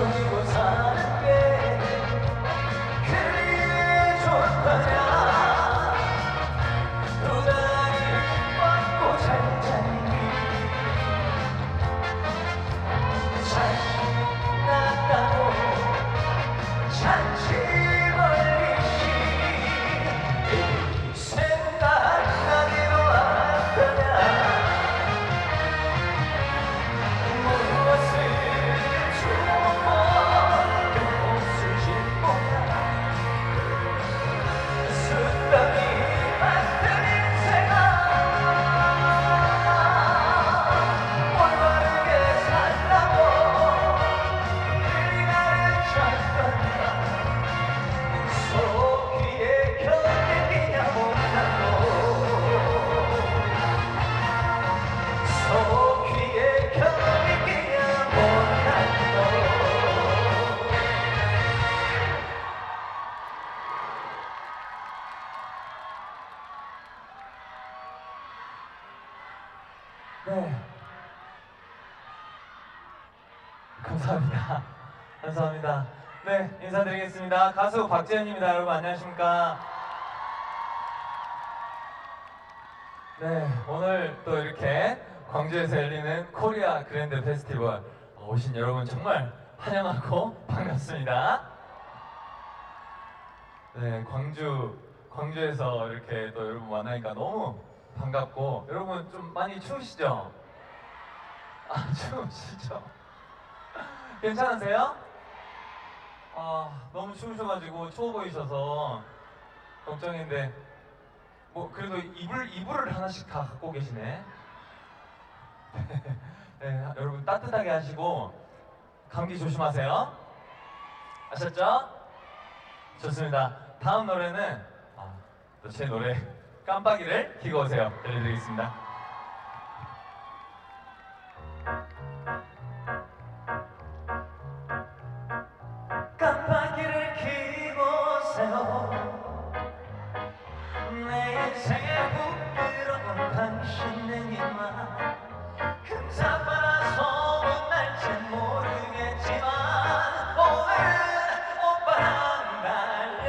숨기고 사는 게 그리 좋더냐. 두 다리 뻗고 잔잔히 잘 났다고 잔치 벌리시 생각나기도 하더냐. 무엇을 주고 무엇을 짓고야 숫덩이 같은 인생아 올바르게 살라고 그리 나를 찾던가 속기에 견디냐 못하고 속기에 견디냐 못하고. 네, 감사합니다. 감사합니다. 네, 인사드리겠습니다. 가수 박재현입니다. 여러분 안녕하십니까? 네, 오늘 또 이렇게 광주에서 열리는 코리아 그랜드 페스티벌 오신 여러분 정말 환영하고 반갑습니다. 네, 광주에서 이렇게 또 여러분 만나니까 너무 반갑고, 여러분 좀 많이 추우시죠? 아, 추우시죠? 괜찮으세요? 너무 추우셔가지고 추워 보이셔서 걱정인데 뭐 그래도 이불을 하나씩 다 갖고 계시네. 네, 여러분 따뜻하게 하시고 감기 조심하세요. 아셨죠? 좋습니다. 다음 노래는 또 제 노래 깜빡이를 켜고 오세요 들려드리겠습니다. 깜빡이를 켜고 오세요. 내 인생에 부끄러운 당신은 이만 금사빠라 소문날진 모르겠지만 오늘은 오빠랑 달려.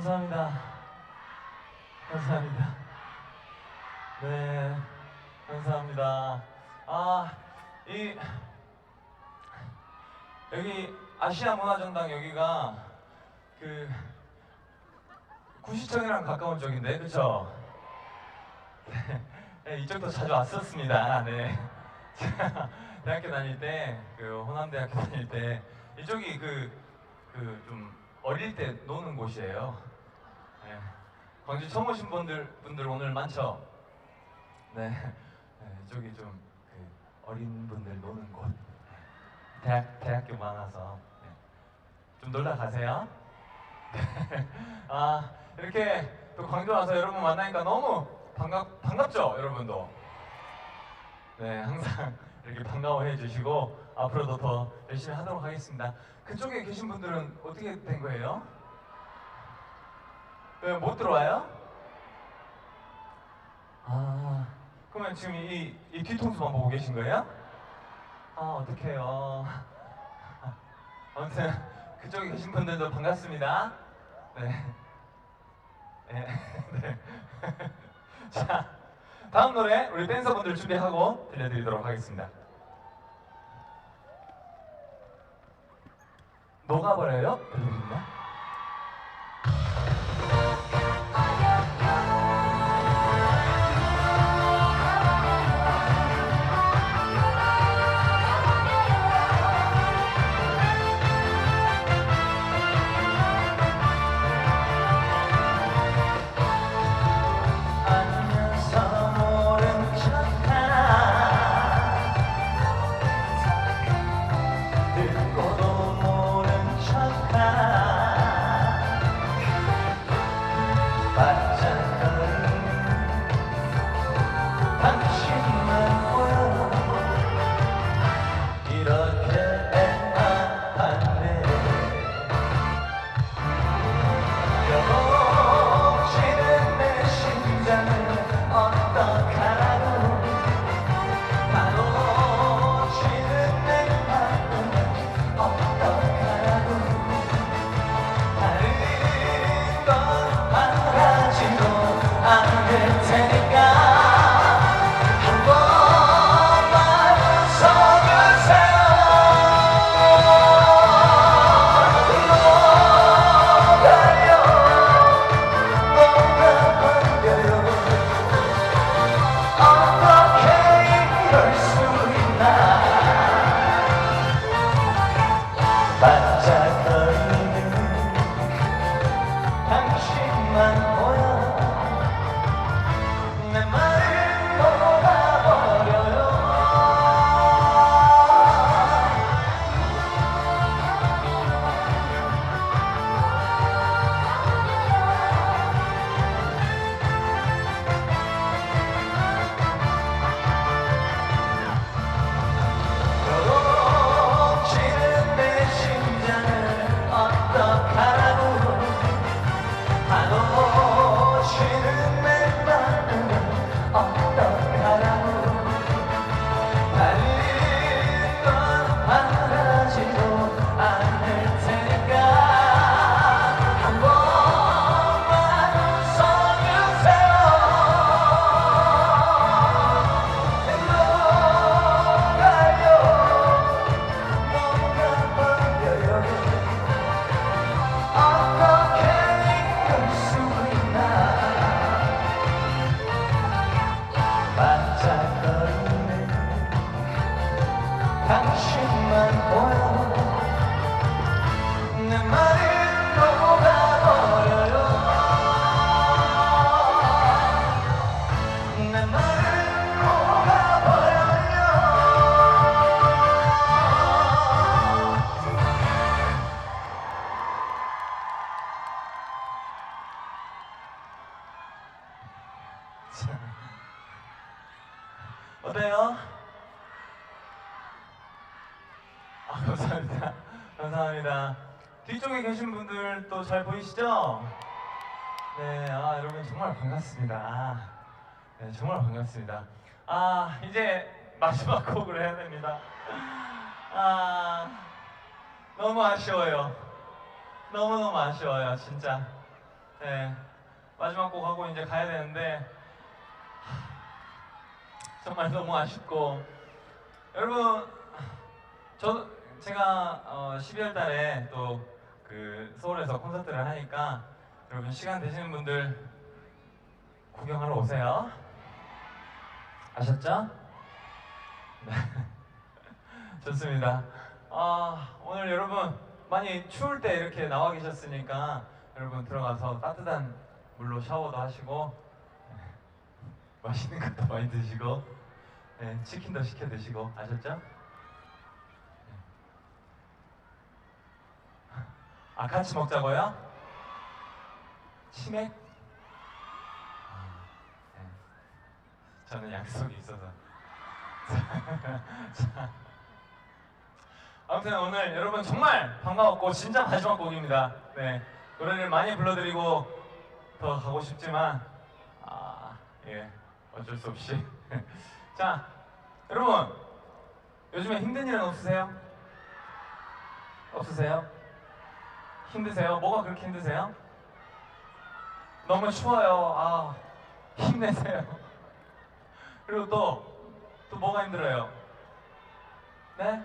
감사합니다. 감사합니다. 네, 감사합니다. 여기 아시아 문화전당 여기가 그 구시청이랑 가까운 쪽인데, 그쵸? 네, 이쪽도 자주 왔었습니다. 네. 제가 대학교 다닐 때, 호남대학교 다닐 때, 이쪽이 좀 어릴 때 노는 곳이에요. 네. 광주 처음 오신 분들 오늘 많죠? 네. 네, 이쪽이 좀 어린 분들 노는 곳. 대학교 많아서. 네. 좀 놀다 가세요. 이렇게 또 광주 와서 여러분 만나니까 너무 반갑죠, 여러분도? 네, 항상 이렇게 반가워해 주시고 앞으로도 더 열심히 하도록 하겠습니다. 그쪽에 계신 분들은 어떻게 된 거예요? 왜 못 들어와요? 그러면 지금 이 뒤통수만 보고 계신 거예요? 어떡해요. 아무튼 그쪽에 계신 분들도 반갑습니다. 네. 네. 네. 자, 다음 노래 우리 댄서분들 준비하고 들려드리도록 하겠습니다. 녹아버려요? 들려드립니다. 어때요? 감사합니다. 감사합니다. 뒤쪽에 계신 분들 또 잘 보이시죠? 네, 여러분 정말 반갑습니다. 네, 정말 반갑습니다. 이제 마지막 곡을 해야 됩니다. 너무 아쉬워요. 너무너무 아쉬워요, 진짜. 네, 마지막 곡 하고 이제 가야 되는데 정말 너무 아쉽고 여러분 제가 12월 달에 또 그 서울에서 콘서트를 하니까 여러분 시간 되시는 분들 구경하러 오세요. 아셨죠? 네. 좋습니다. 오늘 여러분 많이 추울 때 이렇게 나와 계셨으니까 여러분 들어가서 따뜻한 물로 샤워도 하시고 맛있는 것도 많이 드시고 네, 치킨도 시켜 드시고 아셨죠? 같이 먹자고요? 치맥? 네. 저는 약속이 있어서 자, 아무튼 오늘 여러분 정말 반가웠고 진짜 마지막 곡입니다. 네, 노래를 많이 불러드리고 더 가고 싶지만 예, 어쩔 수 없이 자, 여러분 요즘에 힘든 일은 없으세요? 없으세요? 힘드세요? 뭐가 그렇게 힘드세요? 너무 추워요. 힘내세요. 그리고 또 뭐가 힘들어요? 네?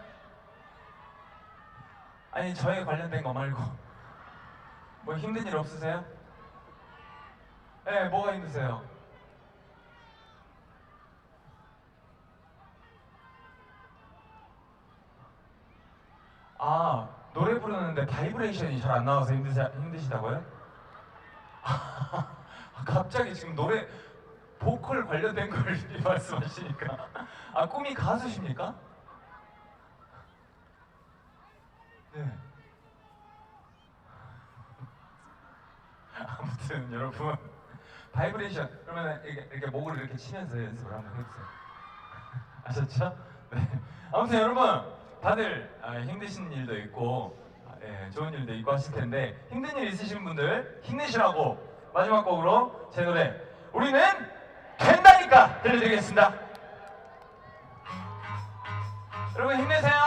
아니 저에 관련된 거 말고 뭐 힘든 일 없으세요? 네, 뭐가 힘드세요? 노래 부르는데 바이브레이션이 잘 안 나와서 힘드시다고요? 갑자기 지금 노래 보컬 관련된 걸 말씀하시니까 꿈이 가수십니까? 네. 아무튼 여러분 바이브레이션 그러면 이렇게 목을 이렇게 치면서 연습을 한번 해보세요. 아셨죠? 네. 아무튼 여러분 다들 힘드신 일도 있고 좋은 일도 있고 하실 텐데 힘든 일 있으신 분들 힘내시라고 마지막 곡으로 제 노래 우리는 된다니까 들려드리겠습니다. 여러분 힘내세요.